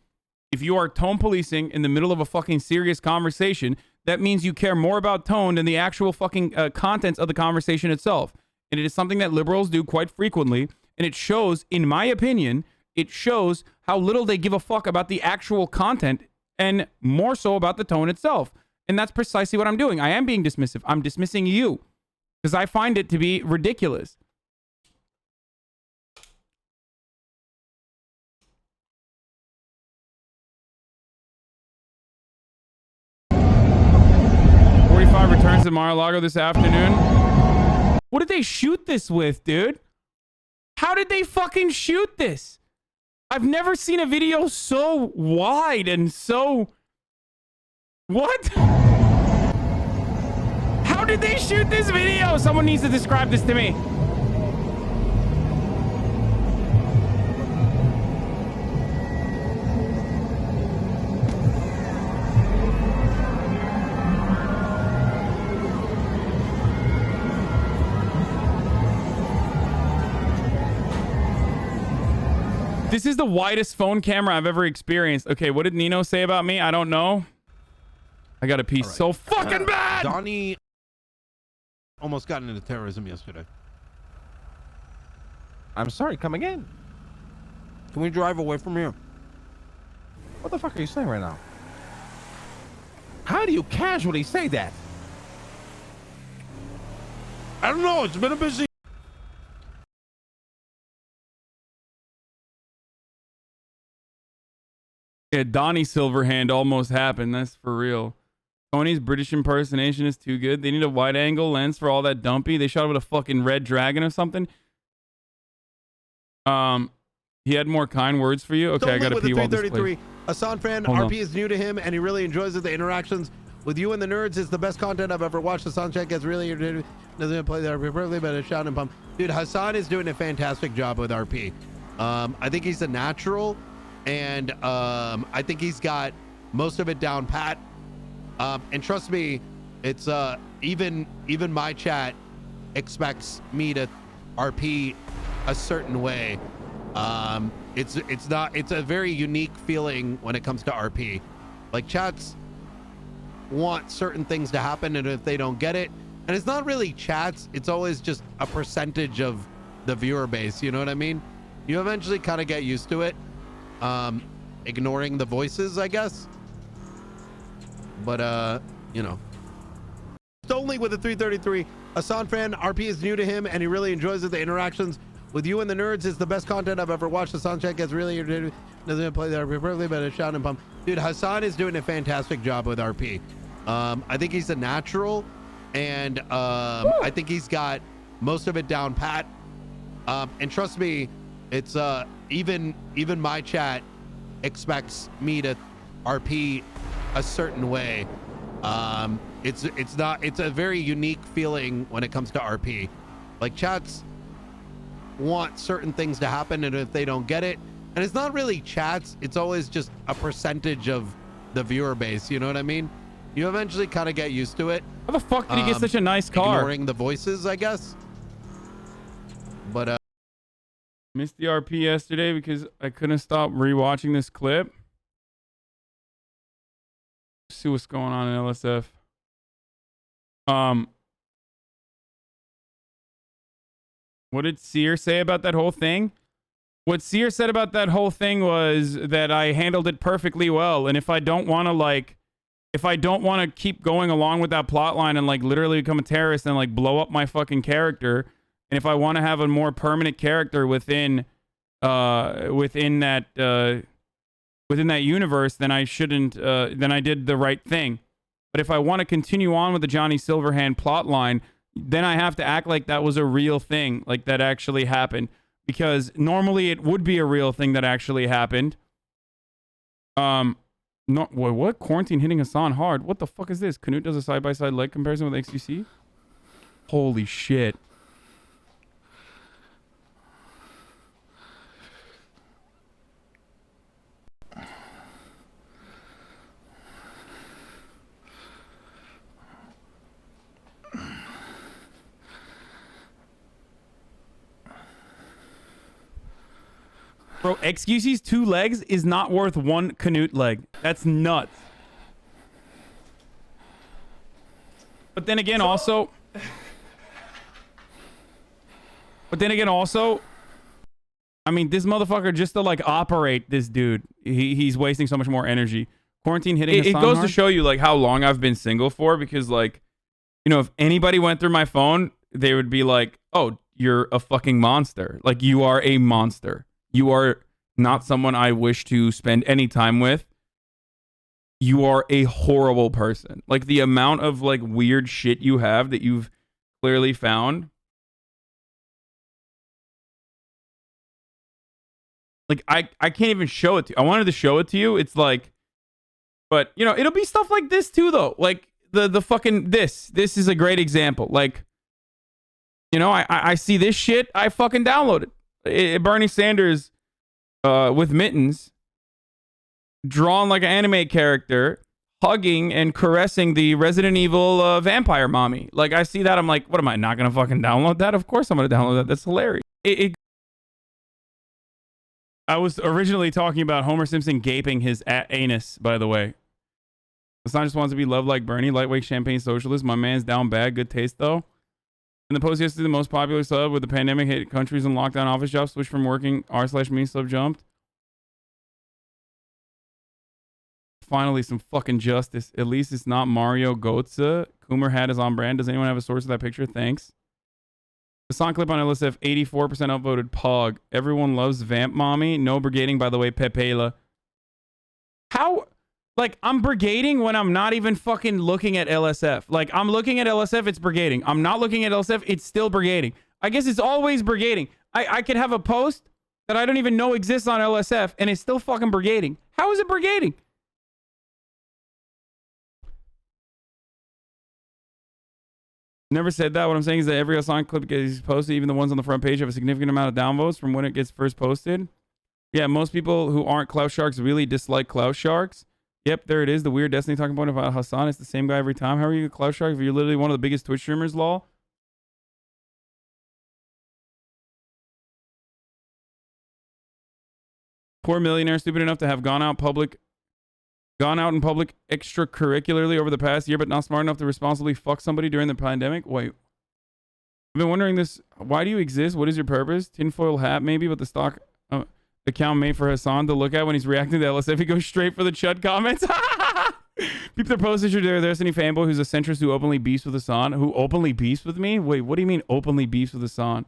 If you are tone policing in the middle of a fucking serious conversation, that means you care more about tone than the actual fucking contents of the conversation itself. And it is something that liberals do quite frequently. And it shows, in my opinion, it shows how little they give a fuck about the actual content and more so about the tone itself. And that's precisely what I'm doing. I am being dismissive. I'm dismissing you because I find it to be ridiculous. Returns to Mar-a-Lago this afternoon. What did they shoot this with, dude? How did they fucking shoot this? I've never seen a video so wide and so... What? How did they shoot this video? Someone needs to describe this to me. This is the widest phone camera I've ever experienced. Okay, what did Nino say about me? I don't know. I got a piece so fucking bad! Donnie almost got into terrorism yesterday. I'm sorry, come again. Can we drive away from here? What the fuck are you saying right now? How do you casually say that? I don't know. It's been a busy... Yeah, Donnie Silverhand almost happened. That's for real. Tony's British impersonation is too good. They need a wide-angle lens for all that dumpy. They shot it with a fucking red dragon or something. He had more kind words for you. Okay, I gotta pee while this plays. Hassan fan, Hold on. RP is new to him and he really enjoys it. The interactions with you and the nerds is the best content I've ever watched. Hassan chat gets really doesn't play that RP perfectly, but a shout and pump. Dude, Hassan is doing a fantastic job with RP. I think he's a natural, and I think he's got most of it down pat. And trust me, it's even my chat expects me to RP a certain way. It's a very unique feeling when it comes to RP. Like, chats want certain things to happen, and if they don't get it, and it's not really chats, it's always just a percentage of the viewer base, you know what I mean? You eventually kind of get used to it, ignoring the voices, I guess. But you know, only with a 333. Hassan fan, RP is new to him and he really enjoys it. The interactions with you and the nerds is the best content I've ever watched. Hassan chat gets really doesn't play that RP perfectly, but a shout and pump. Dude, Hassan is doing a fantastic job with RP. I think he's a natural, and I think he's got most of it down pat. And trust me, it's even my chat expects me to RP a certain way. It's a very unique feeling when it comes to RP. Like, chats want certain things to happen, and if they don't get it, and it's not really chats, it's always just a percentage of the viewer base, you know what I mean? You eventually kind of get used to it. How the fuck did he get such a nice car? Ignoring the voices, I guess. But missed the RP yesterday because I couldn't stop rewatching this clip. See what's going on in LSF. What did Sear say about that whole thing? What Sear said about that whole thing was that I handled it perfectly well, and if I don't want to keep going along with that plot line and like literally become a terrorist and like blow up my fucking character, and if I want to have a more permanent character within that universe, then I shouldn't. Then I did the right thing. But if I want to continue on with the Johnny Silverhand plot line, then I have to act like that was a real thing, like that actually happened. Because normally it would be a real thing that actually happened. No, what? Quarantine hitting Hassan hard. What the fuck is this? Canute does a side-by-side leg comparison with XQC? Holy shit. Bro, XQC's 2 legs is not worth 1 Canute leg. That's nuts. But then again, also... I mean, this motherfucker, just to like operate this dude, he's wasting so much more energy. Quarantine hitting Hassan hard. It goes to show you like how long I've been single for, because like, you know, if anybody went through my phone, they would be like, oh, you're a fucking monster. Like, you are a monster. You are not someone I wish to spend any time with. You are a horrible person. Like, the amount of like weird shit you have that you've clearly found. Like, I can't even show it to you. I wanted to show it to you. It's like, but you know, it'll be stuff like this too, though. Like the fucking this is a great example. Like, you know, I see this shit, I fucking download it. Bernie Sanders with mittens, drawn like an anime character, hugging and caressing the Resident Evil vampire mommy. Like, I see that, I'm like, what, am I not gonna fucking download that? Of course I'm gonna download that. That's hilarious. I was originally talking about Homer Simpson gaping his anus, by the way. Hassan just wants to be loved like Bernie, lightweight champagne socialist. My man's down bad, good taste though. In the post yesterday, the most popular sub with the pandemic hit countries and lockdown office jobs switched from working r/me sub jumped. Finally, some fucking justice. At least it's not Mario Götze. Coomer hat is on brand. Does anyone have a source of that picture? Thanks. The song clip on LSF, 84% upvoted Pog. Everyone loves Vamp Mommy. No brigading, by the way, Pepela. How? Like, I'm brigading when I'm not even fucking looking at LSF. Like, I'm looking at LSF, it's brigading. I'm not looking at LSF, it's still brigading. I guess it's always brigading. I could have a post that I don't even know exists on LSF, and it's still fucking brigading. How is it brigading? Never said that. What I'm saying is that every Hassan clip gets posted, even the ones on the front page, have a significant amount of downvotes from when it gets first posted. Yeah, most people who aren't Clout Sharks really dislike Clout Sharks. Yep, there it is. The weird Destiny talking point about Hassan. It's the same guy every time. How are you a Clout Shark if you're literally one of the biggest Twitch streamers, lol? Poor millionaire, stupid enough to have gone out in public extracurricularly over the past year, but not smart enough to responsibly fuck somebody during the pandemic. Wait. I've been wondering this. Why do you exist? What is your purpose? Tinfoil hat, maybe, but the stock account made for Hassan to look at when he's reacting to LSF. He goes straight for the chud comments. People their posts that you're there's any fanboy who's a centrist who openly beefs with Hassan. Who openly beefs with me? Wait, what do you mean openly beefs with Hassan?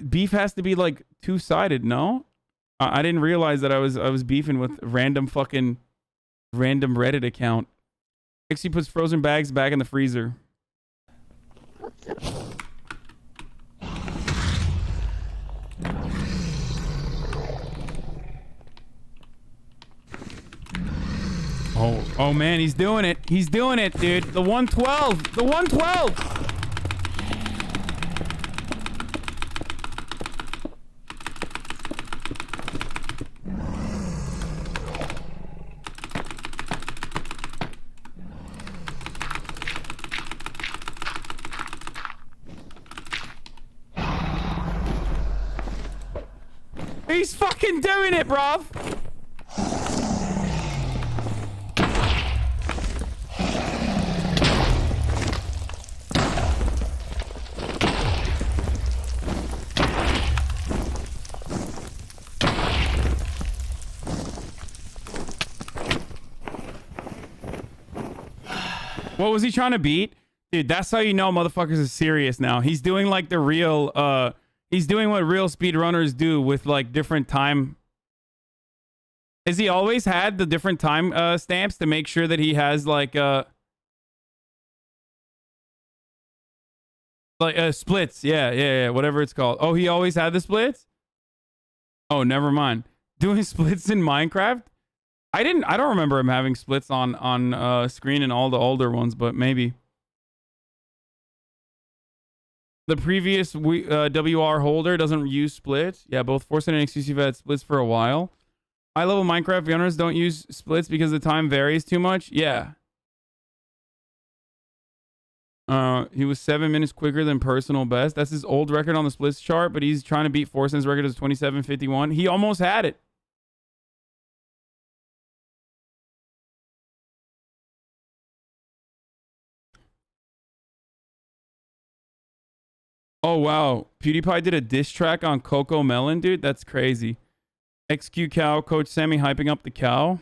Beef has to be like two-sided, no? I didn't realize that I was beefing with random Reddit account. XC puts frozen bags back in the freezer. Oh man, he's doing it. He's doing it, dude. The 112. The 112. He's fucking doing it, bruv. What was he trying to beat? Dude, that's how you know motherfuckers is serious now. He's doing like the real, he's doing what real speedrunners do with like different time. Has he always had the different time stamps to make sure that he has like splits? Yeah, whatever it's called. Oh, he always had the splits? Oh, never mind. Doing splits in Minecraft? I don't remember him having splits on screen in all the older ones, but maybe. The previous WR holder doesn't use splits. Yeah, both Forsen and XQC have had splits for a while. High-level Minecraft runners don't use splits because the time varies too much. Yeah. He was 7 minutes quicker than personal best. That's his old record on the splits chart, but he's trying to beat Forsen's record as 27:51. He almost had it. Oh, wow. PewDiePie did a diss track on Coco Melon, dude. That's crazy. XQ Cow, Coach Sammy hyping up the cow.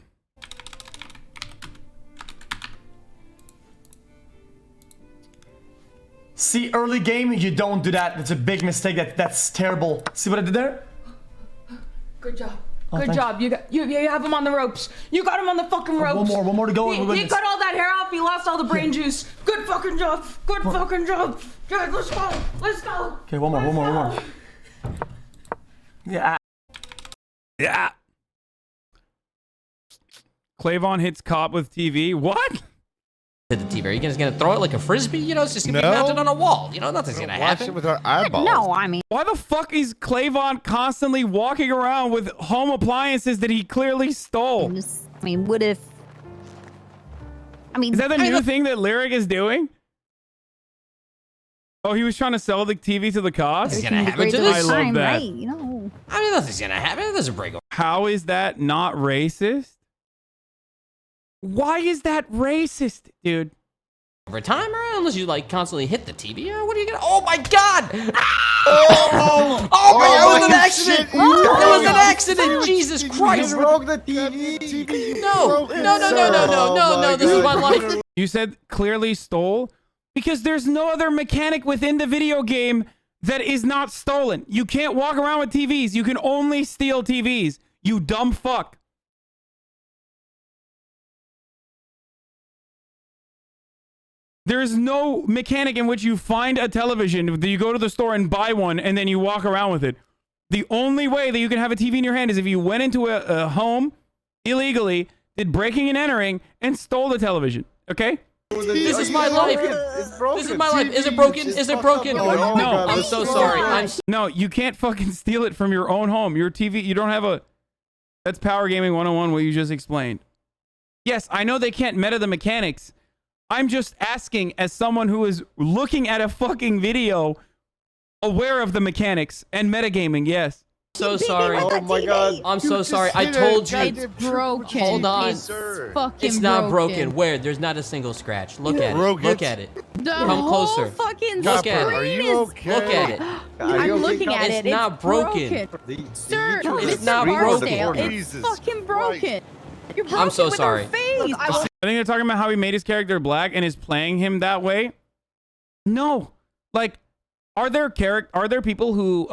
See, early game, you don't do that. That's a big mistake. That's terrible. See what I did there? Good job. Oh, Good thanks. job. You have him on the ropes. You got him on the fucking ropes. One more to go. He cut all that hair off. He lost all the brain juice. Good fucking job. Good fucking job. Good, let's go. Let's go. Okay, one more. Yeah. Yeah. Clavon hits cop with TV. What? To the TV. Are you just gonna throw it like a frisbee? You know, it's just gonna be mounted on a wall. You know, nothing's gonna happen. Watch it with our eyeballs. No, I mean, why the fuck is Clavon constantly walking around with home appliances that he clearly stole? I mean, what if? Is that the new thing that Lyric is doing? Oh, he was trying to sell the TV to the cops? Nothing's gonna happen to this. I love that. Right, you know. I mean, nothing's gonna happen. It doesn't break. How is that not racist? Why is that racist, dude? Over time, or unless you like constantly hit the TV, what are you gonna? Oh my God! Oh my! It was an accident! It was an accident! Jesus Christ! Broke the TV. No! This is my life. You said clearly stole because there's no other mechanic within the video game that is not stolen. You can't walk around with TVs. You can only steal TVs. You dumb fuck. There is no mechanic in which you find a television, you go to the store and buy one, and then you walk around with it. The only way that you can have a TV in your hand is if you went into a home illegally, did breaking and entering, and stole the television. Okay? This is my life. This is my life. Is it broken? Is it broken? No. I'm so sorry. No, you can't fucking steal it from your own home. Your TV, you don't have a... That's Power Gaming 101, what you just explained. Yes, I know they can't meta the mechanics. I'm just asking, as someone who is looking at a fucking video, aware of the mechanics and metagaming, yes. So sorry. Oh my god. I'm so sorry. I told you. It's broken. Hold on. It's fucking It's not broken. Where? There's not a single scratch. Look at it. Look at it. The Come closer. whole fucking Look at screen it. Are you is- okay? Look at it. I'm looking at it. It's not broken. Sir, It's Mr. not Barksdale, broken. it's fucking broken. You're broken I'm so with sorry. Our face. I think they're talking about how he made his character black and is playing him that way. No. Like, are there people who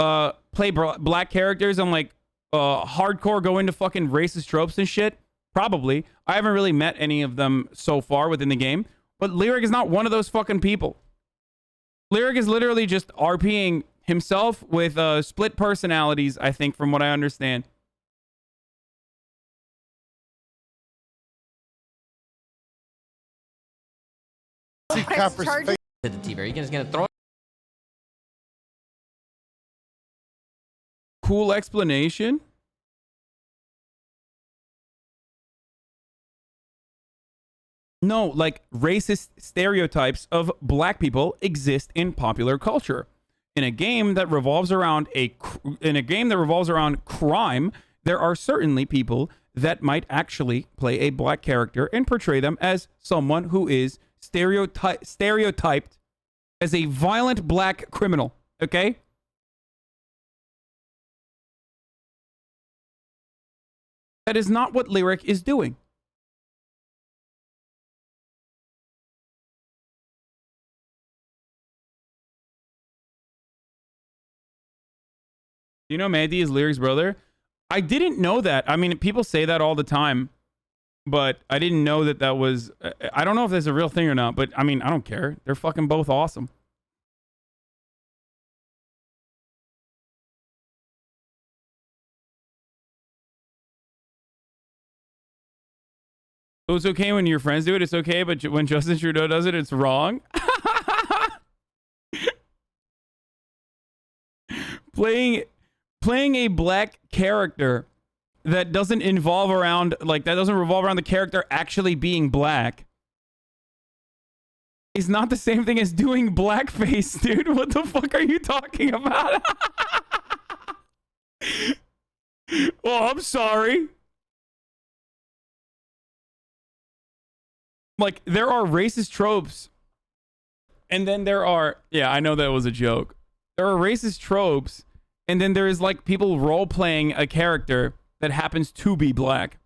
play black characters and like hardcore go into fucking racist tropes and shit? Probably. I haven't really met any of them so far within the game, but Lyric is not one of those fucking people. Lyric is literally just RPing himself with split personalities, I think, from what I understand. To the TV. Are you just gonna throw it? Cool explanation. No, like racist stereotypes of black people exist in popular culture. In a game that revolves around crime, there are certainly people that might actually play a black character and portray them as someone who is stereotyped as a violent black criminal. Okay? That is not what Lyric is doing. Do you know Mandy is Lyric's brother? I didn't know that. I mean, people say that all the time, but I didn't know that that was... I don't know if that's a real thing or not, but I mean, I don't care. They're fucking both awesome. So it's okay when your friends do it, it's okay, but when Justin Trudeau does it, it's wrong? Playing a black character that doesn't revolve around the character actually being black is not the same thing as doing blackface, dude. What the fuck are you talking about? Oh, I'm sorry. Like, there are racist tropes. And then there are... Yeah, I know that was a joke. There are racist tropes. And then there is, like, people role-playing a character that happens to be black.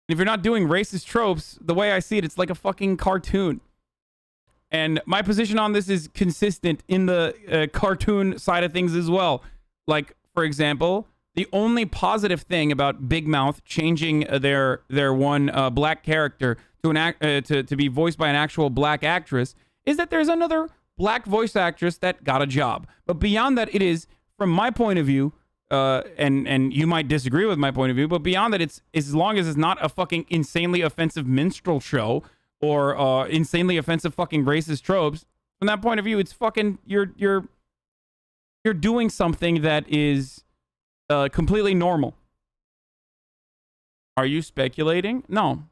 And if you're not doing racist tropes, the way I see it, it's like a fucking cartoon. And my position on this is consistent in the cartoon side of things as well. Like, for example... The only positive thing about Big Mouth changing their one black character to be voiced by an actual black actress is that there's another black voice actress that got a job. But beyond that, it is, from my point of view, and you might disagree with my point of view, but beyond that, it's as long as it's not a fucking insanely offensive minstrel show or insanely offensive fucking racist tropes. From that point of view, it's fucking you're doing something that is completely normal. Are you speculating? No.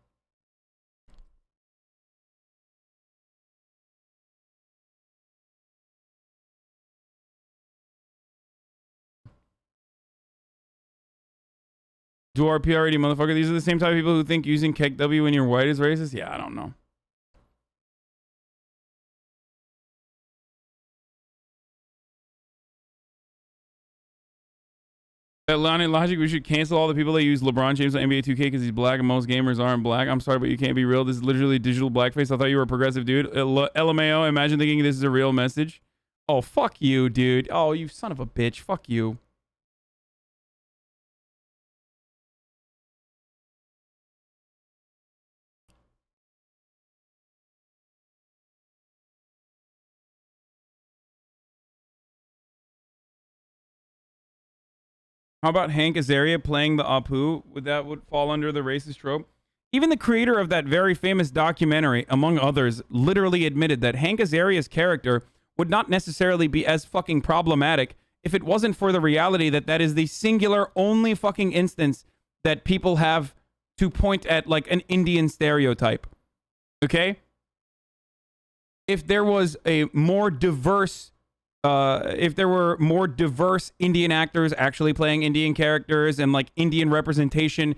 Do RP already, motherfucker? These are the same type of people who think using Kek W when you're white is racist? Yeah, I don't know. At Logic, we should cancel all the people that use LeBron James on NBA 2K because he's black and most gamers aren't black. I'm sorry, but you can't be real. This is literally digital blackface. I thought you were a progressive dude. LMAO, imagine thinking this is a real message. Oh, fuck you, dude. Oh, you son of a bitch. Fuck you. How about Hank Azaria playing the Apu? That would fall under the racist trope? Even the creator of that very famous documentary, among others, literally admitted that Hank Azaria's character would not necessarily be as fucking problematic if it wasn't for the reality that that is the singular only fucking instance that people have to point at like an Indian stereotype. Okay? If there was a more diverse, if there were more diverse Indian actors actually playing Indian characters and like Indian representation